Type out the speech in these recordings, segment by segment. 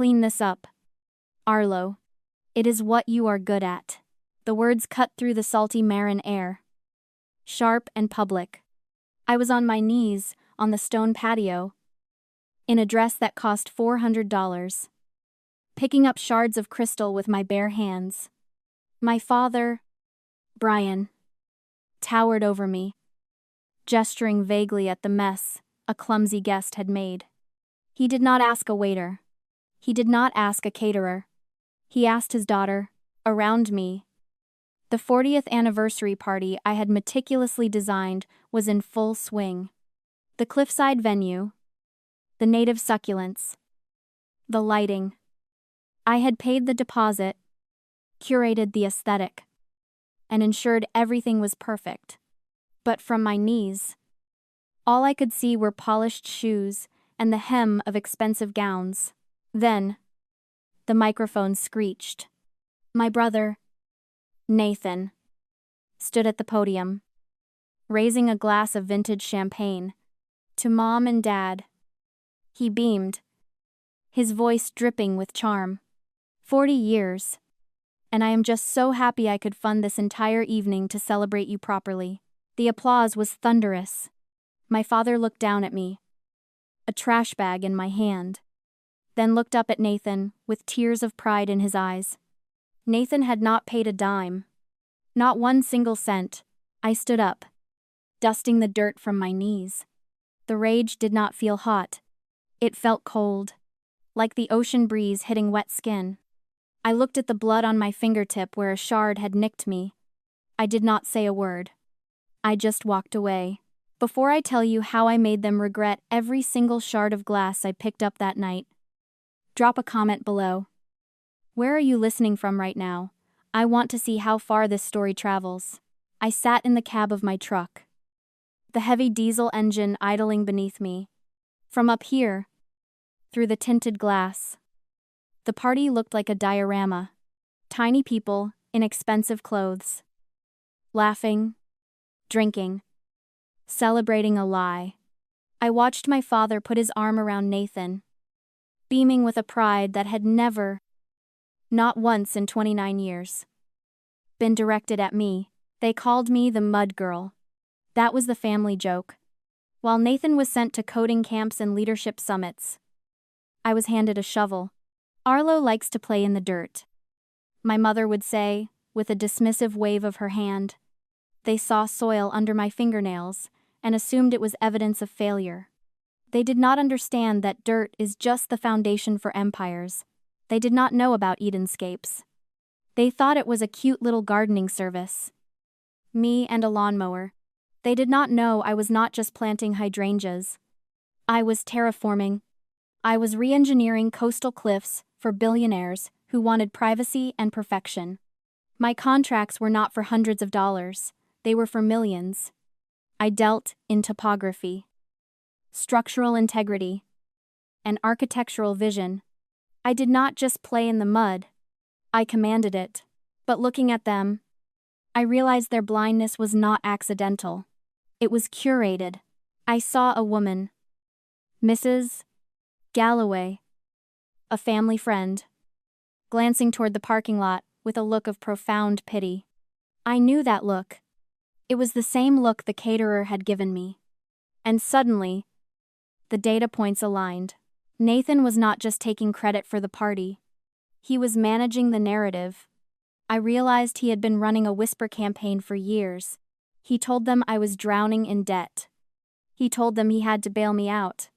clean this up. Arlo. It is what you are good at. The words cut through the salty Marin air. Sharp and public. I was on my knees, on the stone patio, in a dress that cost $400, picking up shards of crystal with my bare hands. My father, Brian, towered over me, gesturing vaguely at the mess a clumsy guest had made. He did not ask a waiter. He did not ask a caterer. He asked his daughter, around me. The 40th anniversary party I had meticulously designed was in full swing. The cliffside venue, the native succulents, the lighting. I had paid the deposit, curated the aesthetic, and ensured everything was perfect. But from my knees, all I could see were polished shoes and the hem of expensive gowns. Then, the microphone screeched. My brother, Nathan, stood at the podium, raising a glass of vintage champagne to Mom and Dad. He beamed, his voice dripping with charm. 40 years, and I am just so happy I could fund this entire evening to celebrate you properly. The applause was thunderous. My father looked down at me, a trash bag in my hand, then looked up at Nathan with tears of pride in his eyes. Nathan had not paid a dime. Not one single cent. I stood up, dusting the dirt from my knees. The rage did not feel hot. It felt cold, like the ocean breeze hitting wet skin. I looked at the blood on my fingertip where a shard had nicked me. I did not say a word. I just walked away. Before I tell you how I made them regret every single shard of glass I picked up that night, drop a comment below. Where are you listening from right now? I want to see how far this story travels. I sat in the cab of my truck, the heavy diesel engine idling beneath me. From up here, through the tinted glass, the party looked like a diorama. Tiny people in expensive clothes, laughing, drinking, celebrating a lie. I watched my father put his arm around Nathan, beaming with a pride that had never, not once in 29 years, been directed at me. They called me the mud girl. That was the family joke. While Nathan was sent to coding camps and leadership summits, I was handed a shovel. Arlo likes to play in the dirt, my mother would say, with a dismissive wave of her hand. They saw soil under my fingernails and assumed it was evidence of failure. They did not understand that dirt is just the foundation for empires. They did not know about Edenscapes. They thought it was a cute little gardening service. Me and a lawnmower. They did not know I was not just planting hydrangeas. I was terraforming. I was re-engineering coastal cliffs for billionaires who wanted privacy and perfection. My contracts were not for hundreds of dollars. They were for millions. I dealt in topography, structural integrity, and architectural vision. I did not just play in the mud. I commanded it. But looking at them, I realized their blindness was not accidental. It was curated. I saw a woman, Mrs. Galloway, a family friend, glancing toward the parking lot with a look of profound pity. I knew that look. It was the same look the caterer had given me. And suddenly, the data points aligned. Nathan was not just taking credit for the party. He was managing the narrative. I realized he had been running a whisper campaign for years. He told them I was drowning in debt. He told them he had to bail me out,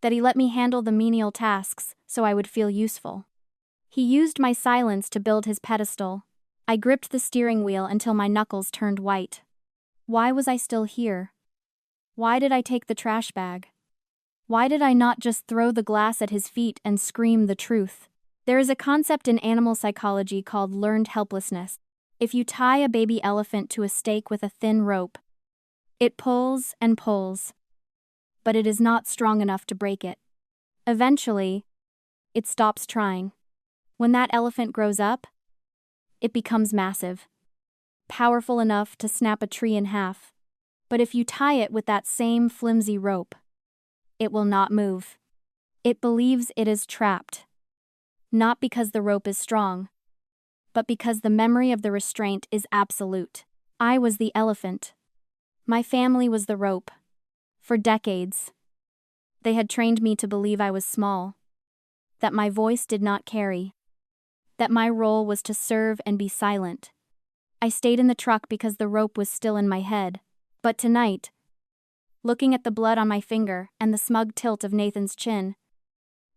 that he let me handle the menial tasks so I would feel useful. He used my silence to build his pedestal. I gripped the steering wheel until my knuckles turned white. Why was I still here? Why did I take the trash bag? Why did I not just throw the glass at his feet and scream the truth? There is a concept in animal psychology called learned helplessness. If you tie a baby elephant to a stake with a thin rope, it pulls and pulls, but it is not strong enough to break it. Eventually, it stops trying. When that elephant grows up, it becomes massive, powerful enough to snap a tree in half. But if you tie it with that same flimsy rope, it will not move. It believes it is trapped. Not because the rope is strong, but because the memory of the restraint is absolute. I was the elephant. My family was the rope. For decades, they had trained me to believe I was small, that my voice did not carry, that my role was to serve and be silent. I stayed in the truck because the rope was still in my head. But tonight, looking at the blood on my finger and the smug tilt of Nathan's chin,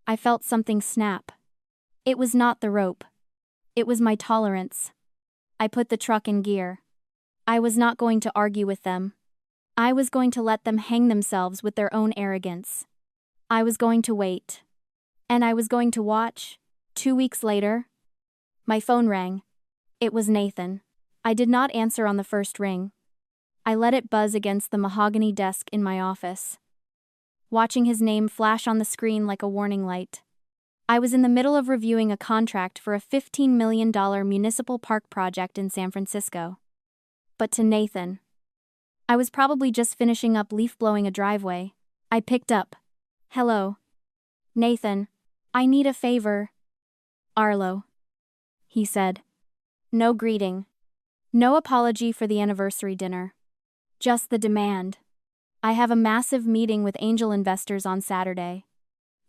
I felt something snap. It was not the rope. It was my tolerance. I put the truck in gear. I was not going to argue with them. I was going to let them hang themselves with their own arrogance. I was going to wait. And I was going to watch. 2 weeks later, my phone rang. It was Nathan. I did not answer on the first ring. I let it buzz against the mahogany desk in my office, watching his name flash on the screen like a warning light. I was in the middle of reviewing a contract for a $15 million municipal park project in San Francisco. But to Nathan, I was probably just finishing up leaf-blowing a driveway. I picked up. "Hello. Nathan, I need a favor." "Arlo," he said. No greeting. No apology for the anniversary dinner. Just the demand. "I have a massive meeting with angel investors on Saturday.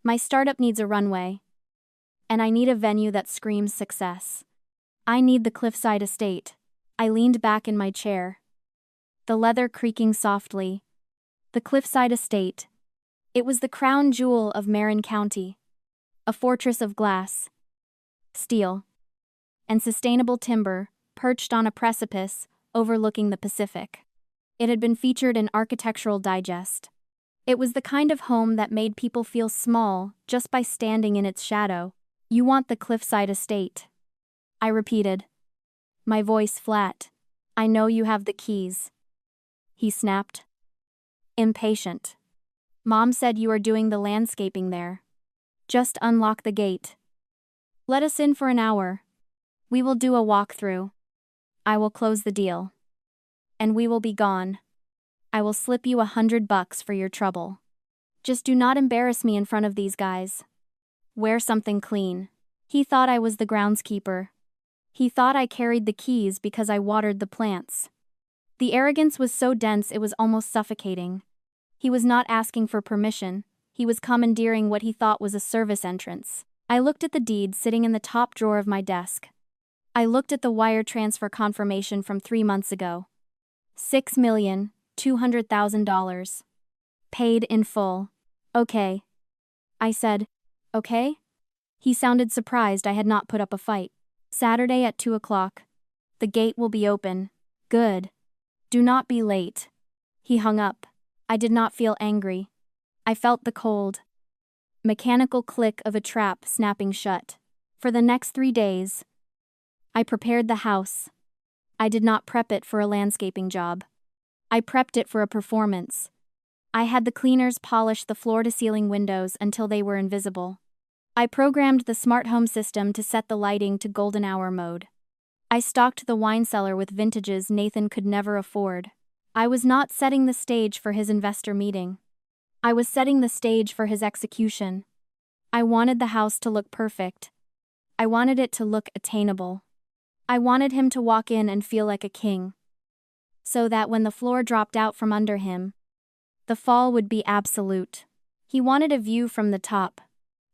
My startup needs a runway. And I need a venue that screams success. I need the cliffside estate." I leaned back in my chair, the leather creaking softly. The cliffside estate. It was the crown jewel of Marin County. A fortress of glass, steel, and sustainable timber, perched on a precipice overlooking the Pacific. It had been featured in Architectural Digest. It was the kind of home that made people feel small just by standing in its shadow. "You want the cliffside estate," I repeated, my voice flat. "I know you have the keys," he snapped, impatient. "Mom said you are doing the landscaping there. Just unlock the gate. Let us in for an hour. We will do a walkthrough. I will close the deal. And we will be gone. I will slip you $100 for your trouble. Just do not embarrass me in front of these guys. Wear something clean." He thought I was the groundskeeper. He thought I carried the keys because I watered the plants. The arrogance was so dense it was almost suffocating. He was not asking for permission. He was commandeering what he thought was a service entrance. I looked at the deed sitting in the top drawer of my desk. I looked at the wire transfer confirmation from 3 months ago. $6,200,000. Paid in full. "Okay," I said. "Okay?" He sounded surprised I had not put up a fight. "Saturday at 2 o'clock. The gate will be open." "Good. Do not be late." He hung up. I did not feel angry. I felt the cold, mechanical click of a trap snapping shut. For the next 3 days, I prepared the house. I did not prep it for a landscaping job. I prepped it for a performance. I had the cleaners polish the floor-to-ceiling windows until they were invisible. I programmed the smart home system to set the lighting to golden hour mode. I stocked the wine cellar with vintages Nathan could never afford. I was not setting the stage for his investor meeting. I was setting the stage for his execution. I wanted the house to look perfect. I wanted it to look attainable. I wanted him to walk in and feel like a king, so that when the floor dropped out from under him, the fall would be absolute. He wanted a view from the top.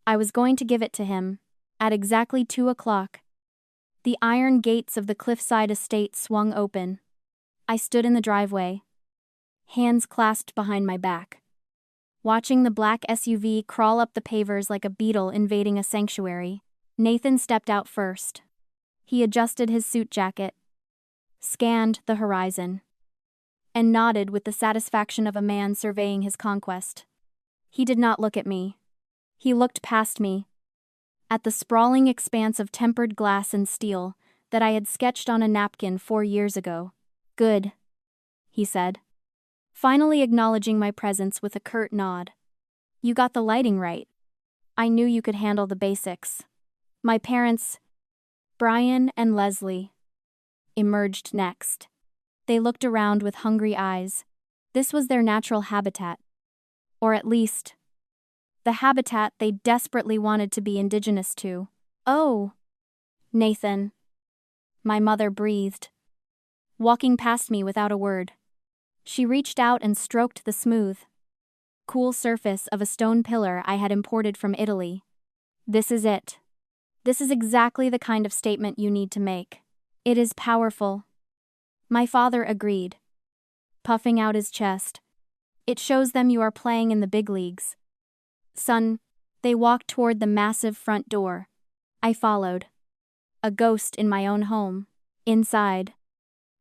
I was going to give it to him. At exactly 2 o'clock, the iron gates of the cliffside estate swung open. I stood in the driveway, hands clasped behind my back, watching the black SUV crawl up the pavers like a beetle invading a sanctuary. Nathan stepped out first. He adjusted his suit jacket, scanned the horizon, and nodded with the satisfaction of a man surveying his conquest. He did not look at me. He looked past me, at the sprawling expanse of tempered glass and steel that I had sketched on a napkin 4 years ago. "Good," he said, finally acknowledging my presence with a curt nod. "You got the lighting right. I knew you could handle the basics." My parents, Brian and Leslie, emerged next. They looked around with hungry eyes. This was their natural habitat. Or at least, the habitat they desperately wanted to be indigenous to. Oh, Nathan. My mother breathed, walking past me without a word. She reached out and stroked the smooth, cool surface of a stone pillar I had imported from Italy. This is it. This is exactly the kind of statement you need to make. It is powerful. My father agreed, puffing out his chest. It shows them you are playing in the big leagues. Son, they walked toward the massive front door. I followed. A ghost in my own home. Inside,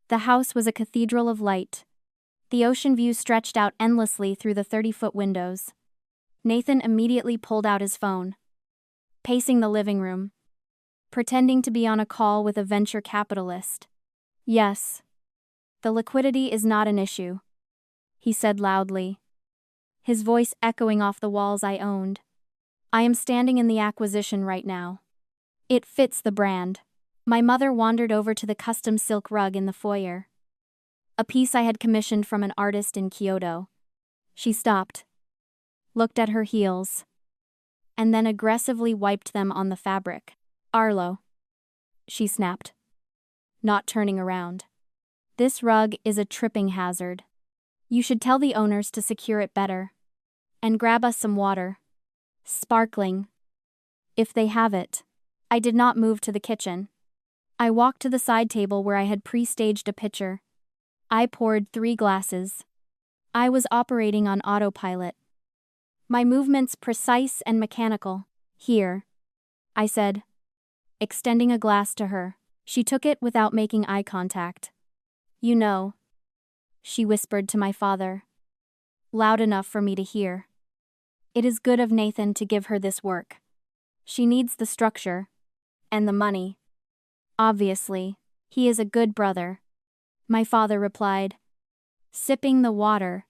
the house was a cathedral of light. The ocean view stretched out endlessly through the 30-foot windows. Nathan immediately pulled out his phone, pacing the living room, pretending to be on a call with a venture capitalist. Yes, the liquidity is not an issue, he said loudly, his voice echoing off the walls I owned. I am standing in the acquisition right now. It fits the brand. My mother wandered over to the custom silk rug in the foyer, a piece I had commissioned from an artist in Kyoto. She stopped, looked at her heels, and then aggressively wiped them on the fabric. Arlo, she snapped, not turning around. This rug is a tripping hazard. You should tell the owners to secure it better. And grab us some water. Sparkling. If they have it. I did not move to the kitchen. I walked to the side table where I had pre-staged a pitcher. I poured 3 glasses. I was operating on autopilot. My movements precise and mechanical. Here, I said, extending a glass to her. She took it without making eye contact. You know, she whispered to my father, loud enough for me to hear. It is good of Nathan to give her this work. She needs the structure and the money. Obviously, he is a good brother, my father replied, sipping the water.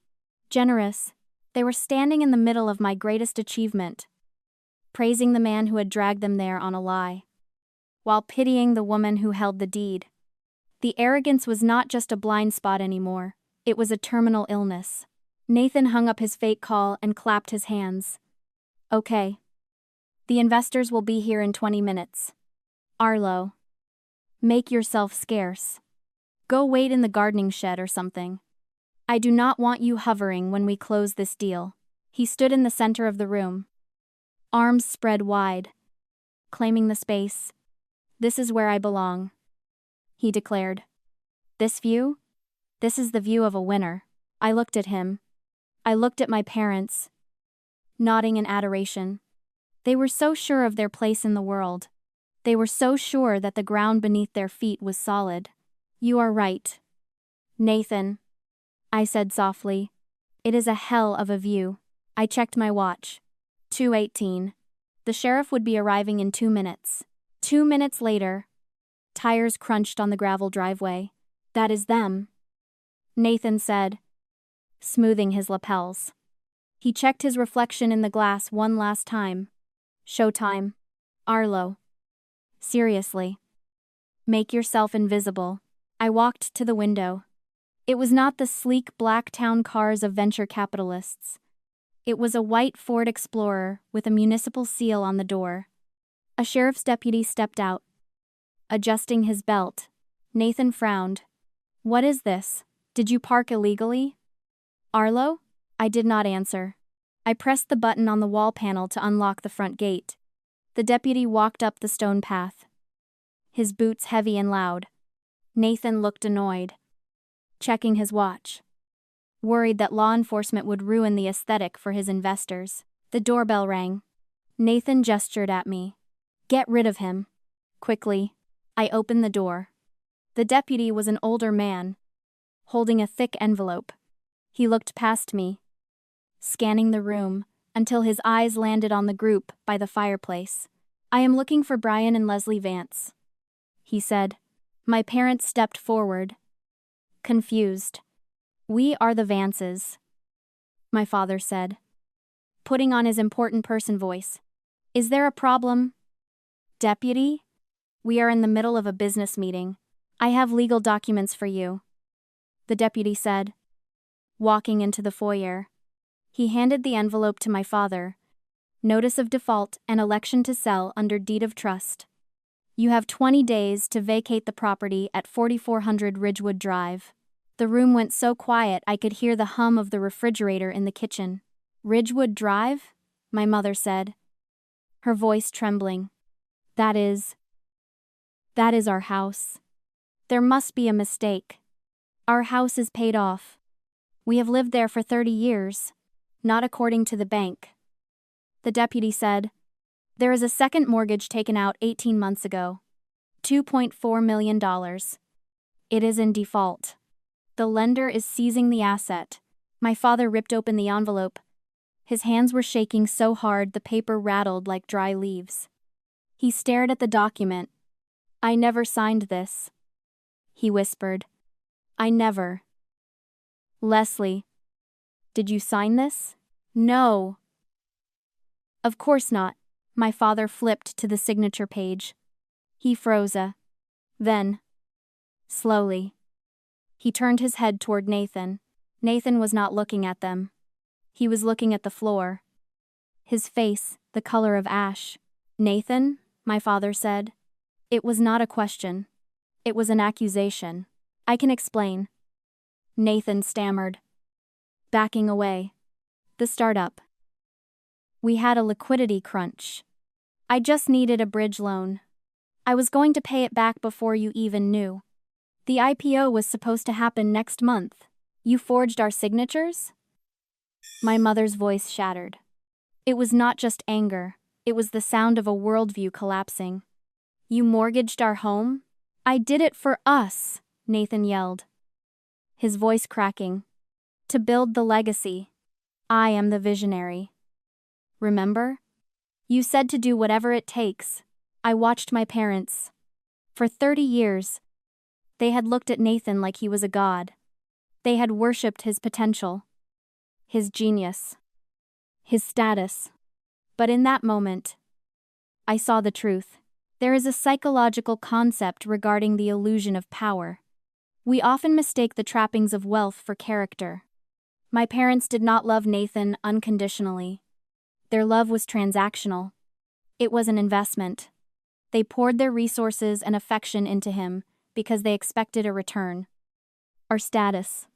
Generous. They were standing in the middle of my greatest achievement, praising the man who had dragged them there on a lie, while pitying the woman who held the deed. The arrogance was not just a blind spot anymore, it was a terminal illness. Nathan hung up his fake call and clapped his hands. Okay. The investors will be here in 20 minutes. Arlo, make yourself scarce. Go wait in the gardening shed or something. I do not want you hovering when we close this deal. He stood in the center of the room, arms spread wide, claiming the space. This is where I belong, he declared. This view? This is the view of a winner. I looked at him. I looked at my parents, nodding in adoration. They were so sure of their place in the world. They were so sure that the ground beneath their feet was solid. You are right, Nathan, I said softly. It is a hell of a view. I checked my watch. 2:18. The sheriff would be arriving in 2 minutes. 2 minutes later, tires crunched on the gravel driveway. That is them, Nathan said, smoothing his lapels. He checked his reflection in the glass one last time. Showtime. Arlo. Seriously. Make yourself invisible. I walked to the window. It was not the sleek black town cars of venture capitalists. It was a white Ford Explorer with a municipal seal on the door. A sheriff's deputy stepped out, adjusting his belt. Nathan frowned. What is this? Did you park illegally? Arlo? I did not answer. I pressed the button on the wall panel to unlock the front gate. The deputy walked up the stone path, his boots heavy and loud. Nathan looked annoyed, checking his watch, worried that law enforcement would ruin the aesthetic for his investors. The doorbell rang. Nathan gestured at me. Get rid of him. Quickly, I opened the door. The deputy was an older man, holding a thick envelope. He looked past me, scanning the room, until his eyes landed on the group by the fireplace. I am looking for Brian and Leslie Vance, he said. My parents stepped forward, confused. We are the Vances, my father said, putting on his important person voice. Is there a problem? Deputy? We are in the middle of a business meeting. I have legal documents for you, the deputy said, walking into the foyer. He handed the envelope to my father, Notice of default and election to sell under deed of trust. You have 20 days to vacate the property at 4400 Ridgewood Drive. The room went so quiet I could hear the hum of the refrigerator in the kitchen. Ridgewood Drive? My mother said, her voice trembling. That is our house. There must be a mistake. Our house is paid off. We have lived there for 30 years. Not according to the bank. The deputy said, there is a second mortgage taken out 18 months ago. $2.4 million. It is in default. The lender is seizing the asset. My father ripped open the envelope. His hands were shaking so hard the paper rattled like dry leaves. He stared at the document. I never signed this. He whispered. I never. Leslie. Did you sign this? No. Of course not. My father flipped to the signature page. He froze then, slowly, he turned his head toward Nathan. Nathan was not looking at them. He was looking at the floor. His face, the color of ash. Nathan, my father said. It was not a question. It was an accusation. I can explain. Nathan stammered, backing away. The startup. We had a liquidity crunch. I just needed a bridge loan. I was going to pay it back before you even knew. The IPO was supposed to happen next month. You forged our signatures? My mother's voice shattered. It was not just anger. It was the sound of a worldview collapsing. You mortgaged our home? I did it for us, Nathan yelled, his voice cracking. To build the legacy. I am the visionary. Remember? You said to do whatever it takes. I watched my parents. For 30 years, they had looked at Nathan like he was a god. They had worshipped his potential, his genius, his status. But in that moment, I saw the truth. There is a psychological concept regarding the illusion of power. We often mistake the trappings of wealth for character. My parents did not love Nathan unconditionally. Their love was transactional. It was an investment. They poured their resources and affection into him because they expected a return. Our status.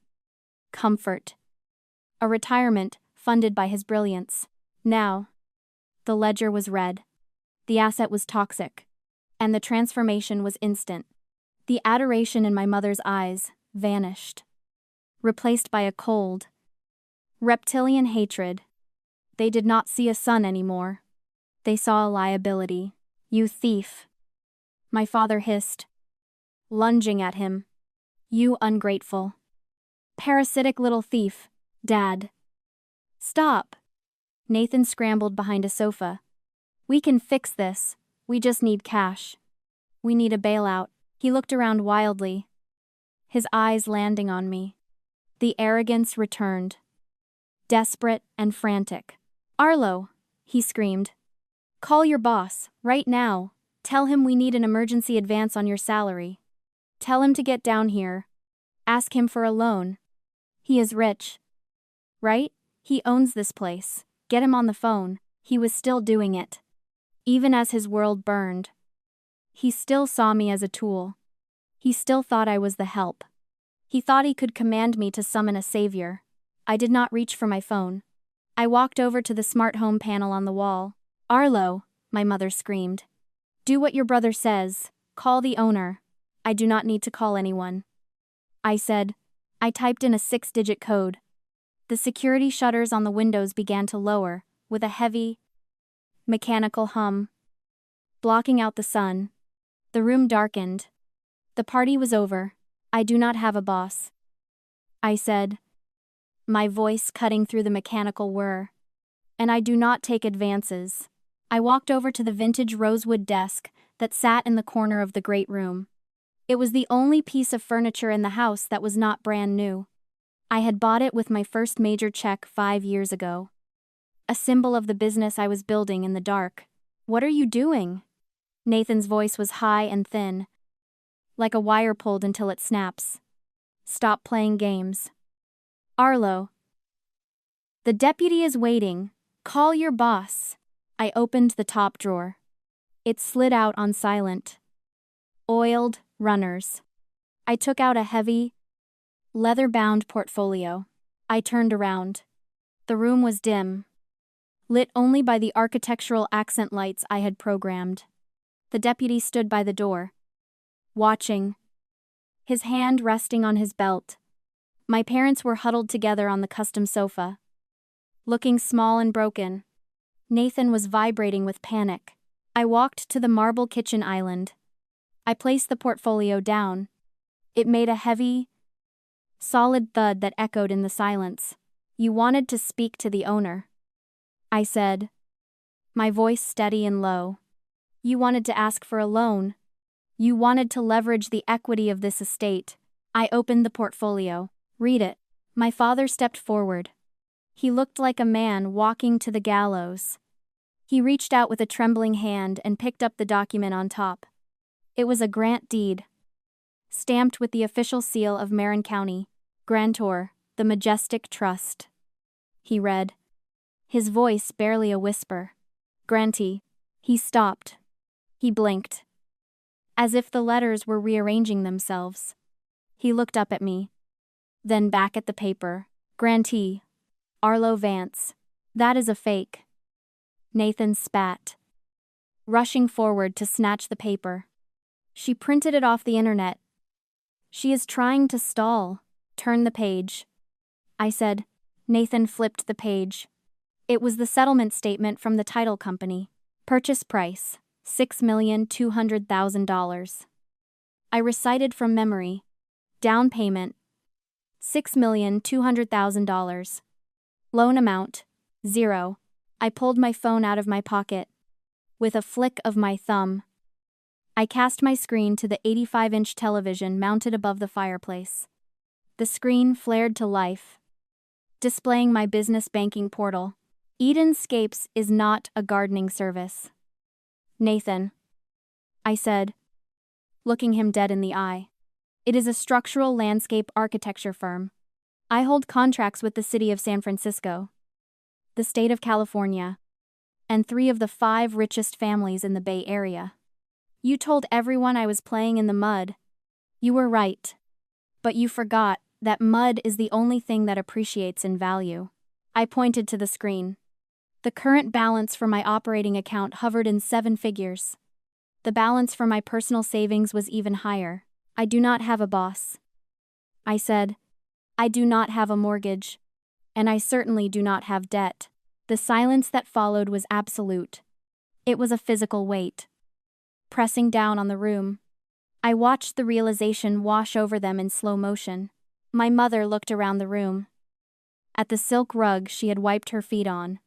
Comfort. A retirement funded by his brilliance. Now, the ledger was red. The asset was toxic. And the transformation was instant. The adoration in my mother's eyes vanished, replaced by a cold, reptilian hatred. They did not see a son anymore. They saw a liability. You thief. My father hissed, lunging at him. You ungrateful, parasitic little thief. Dad. Stop. Nathan scrambled behind a sofa. We can fix this. We just need cash. We need a bailout. He looked around wildly, his eyes landing on me. The arrogance returned, desperate and frantic. Arlo, he screamed. Call your boss, right now. Tell him we need an emergency advance on your salary. Tell him to get down here. Ask him for a loan. He is rich. Right? He owns this place. Get him on the phone. He was still doing it. Even as his world burned. He still saw me as a tool. He still thought I was the help. He thought he could command me to summon a savior. I did not reach for my phone. I walked over to the smart home panel on the wall. Arlo, my mother screamed. Do what your brother says. Call the owner. I do not need to call anyone. I said. I typed in a 6-digit code. The security shutters on the windows began to lower, with a heavy, mechanical hum, blocking out the sun. The room darkened. The party was over. I do not have a boss. I said, my voice cutting through the mechanical whir. And I do not take advances. I walked over to the vintage rosewood desk that sat in the corner of the great room. It was the only piece of furniture in the house that was not brand new. I had bought it with my first major check 5 years ago. A symbol of the business I was building in the dark. What are you doing? Nathan's voice was high and thin, like a wire pulled until it snaps. Stop playing games. Arlo. The deputy is waiting. Call your boss. I opened the top drawer. It slid out on silent. Oiled runners. I took out a heavy, leather-bound portfolio. I turned around. The room was dim, lit only by the architectural accent lights I had programmed. The deputy stood by the door, watching, his hand resting on his belt. My parents were huddled together on the custom sofa, looking small and broken. Nathan was vibrating with panic. I walked to the marble kitchen island. I placed the portfolio down. It made a heavy, solid thud that echoed in the silence. You wanted to speak to the owner, I said, my voice steady and low. You wanted to ask for a loan. You wanted to leverage the equity of this estate. I opened the portfolio. Read it. My father stepped forward. He looked like a man walking to the gallows. He reached out with a trembling hand and picked up the document on top. It was a grant deed, stamped with the official seal of Marin County, grantor, the Majestic Trust. He read, his voice barely a whisper. Grantee. He stopped. He blinked, as if the letters were rearranging themselves. He looked up at me, then back at the paper. Grantee. Arlo Vance. That is a fake. Nathan spat, rushing forward to snatch the paper. She printed it off the internet. She is trying to stall. Turn the page, I said. Nathan flipped the page. It was the settlement statement from the title company. Purchase price, $6,200,000. I recited from memory. Down payment, $6,200,000. Loan amount, 0. I pulled my phone out of my pocket. With a flick of my thumb, I cast my screen to the 85-inch television mounted above the fireplace. The screen flared to life, displaying my business banking portal. Edenscapes is not a gardening service. Nathan, I said, looking him dead in the eye. It is a structural landscape architecture firm. I hold contracts with the city of San Francisco, the state of California, and 3 of the 5 richest families in the Bay Area. You told everyone I was playing in the mud. You were right. But you forgot that mud is the only thing that appreciates in value. I pointed to the screen. The current balance for my operating account hovered in 7 figures. The balance for my personal savings was even higher. I do not have a boss, I said. I do not have a mortgage. And I certainly do not have debt. The silence that followed was absolute. It was a physical weight, pressing down on the room. I watched the realization wash over them in slow motion. My mother looked around the room. At the silk rug she had wiped her feet on.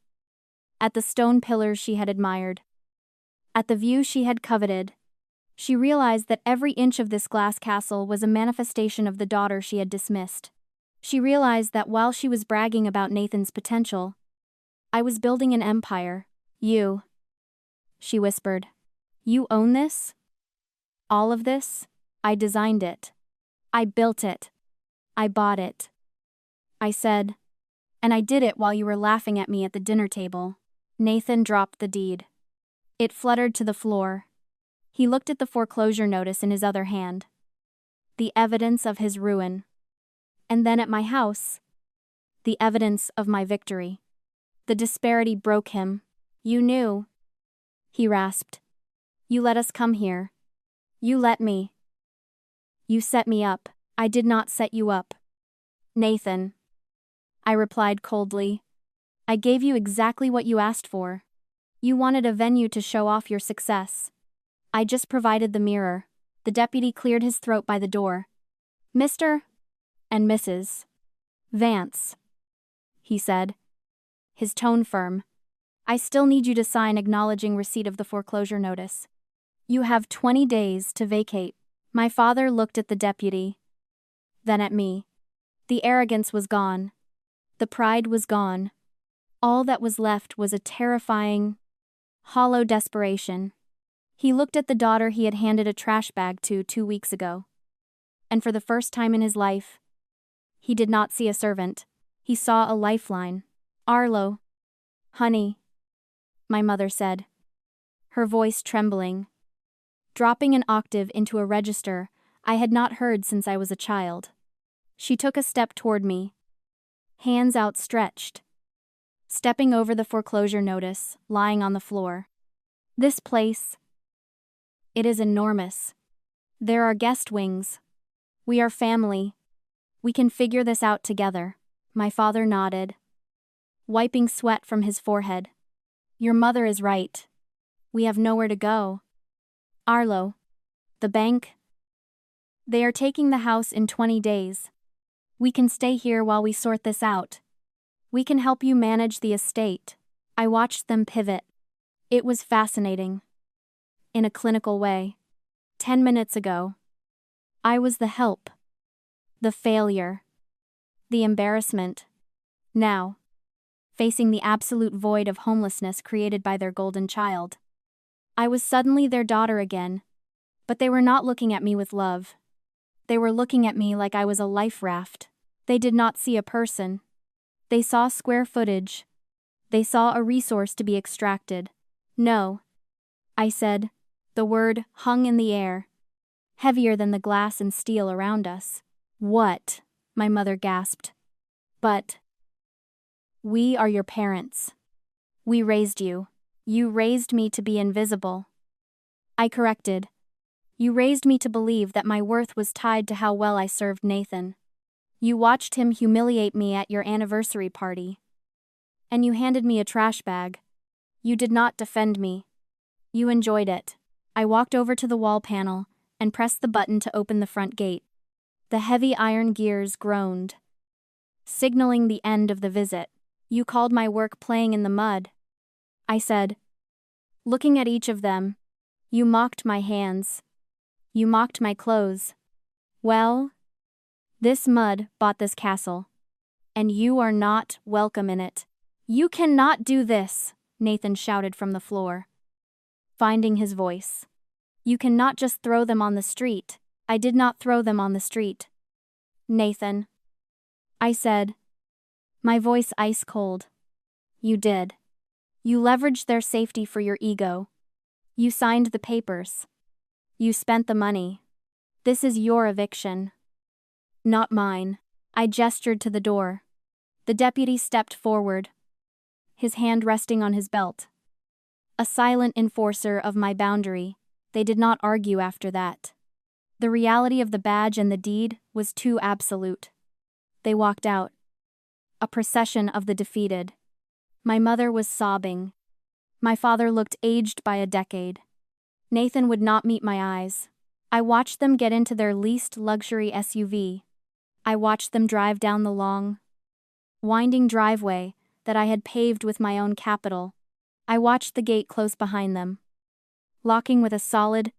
At the stone pillars she had admired. At the view she had coveted. She realized that every inch of this glass castle was a manifestation of the daughter she had dismissed. She realized that while she was bragging about Nathan's potential, I was building an empire. You, she whispered. You own this? All of this? I designed it. I built it. I bought it. I said. And I did it while you were laughing at me at the dinner table. Nathan dropped the deed. It fluttered to the floor. He looked at the foreclosure notice in his other hand. The evidence of his ruin. And then at my house. The evidence of my victory. The disparity broke him. You knew, he rasped. You let us come here. You let me. You set me up. I did not set you up. Nathan, I replied coldly. I gave you exactly what you asked for. You wanted a venue to show off your success. I just provided the mirror. The deputy cleared his throat by the door. Mr. and Mrs. Vance, he said, his tone firm. I still need you to sign acknowledging receipt of the foreclosure notice. You have 20 days to vacate. My father looked at the deputy, then at me. The arrogance was gone. The pride was gone. All that was left was a terrifying, hollow desperation. He looked at the daughter he had handed a trash bag to 2 weeks ago. And for the first time in his life, he did not see a servant. He saw a lifeline. Arlo. Honey. my mother said, her voice trembling, dropping an octave into a register I had not heard since I was a child. She took a step toward me, hands outstretched, stepping over the foreclosure notice lying on the floor. This place, it is enormous. There are guest wings. We are family. We can figure this out together. My father nodded, wiping sweat from his forehead. Your mother is right. We have nowhere to go. Arlo, the bank. They are taking the house in 20 days. We can stay here while we sort this out. We can help you manage the estate. I watched them pivot. It was fascinating. In a clinical way. 10 minutes ago, I was the help, the failure, the embarrassment. Now, facing the absolute void of homelessness created by their golden child, I was suddenly their daughter again. But they were not looking at me with love. They were looking at me like I was a life raft. They did not see a person. They saw square footage. They saw a resource to be extracted. No, I said. The word hung in the air, heavier than the glass and steel around us. What? My mother gasped. But we are your parents. We raised you. You raised me to be invisible. I corrected. You raised me to believe that my worth was tied to how well I served Nathan. You watched him humiliate me at your anniversary party. And you handed me a trash bag. You did not defend me. You enjoyed it. I walked over to the wall panel and pressed the button to open the front gate. The heavy iron gears groaned, signaling the end of the visit. You called my work playing in the mud, I said, looking at each of them. You mocked my hands. You mocked my clothes. Well, this mud bought this castle, and you are not welcome in it. You cannot do this, Nathan shouted from the floor, finding his voice. You cannot just throw them on the street. I did not throw them on the street, Nathan, I said, my voice ice cold. You did. You leveraged their safety for your ego. You signed the papers. You spent the money. This is your eviction, not mine. I gestured to the door. The deputy stepped forward, his hand resting on his belt. A silent enforcer of my boundary. They did not argue after that. The reality of the badge and the deed was too absolute. They walked out. A procession of the defeated. My mother was sobbing. My father looked aged by a decade. Nathan would not meet my eyes. I watched them get into their least luxury SUV. I watched them drive down the long, winding driveway that I had paved with my own capital. I watched the gate close behind them, locking with a solid,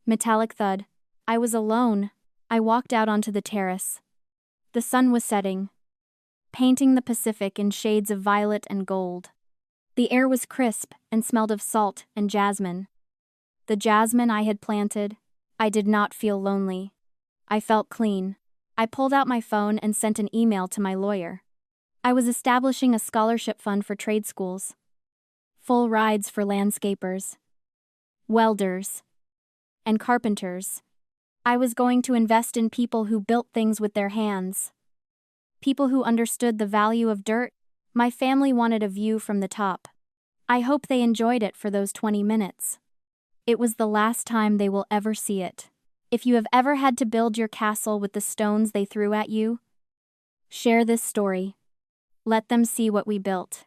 metallic thud. I was alone. I walked out onto the terrace. The sun was setting, painting the Pacific in shades of violet and gold. The air was crisp and smelled of salt and jasmine. The jasmine I had planted. I did not feel lonely. I felt clean. I pulled out my phone and sent an email to my lawyer. I was establishing a scholarship fund for trade schools. Full rides for landscapers, welders, and carpenters. I was going to invest in people who built things with their hands. People who understood the value of dirt. My family wanted a view from the top. I hope they enjoyed it for those 20 minutes. It was the last time they will ever see it. If you have ever had to build your castle with the stones they threw at you, share this story. Let them see what we built.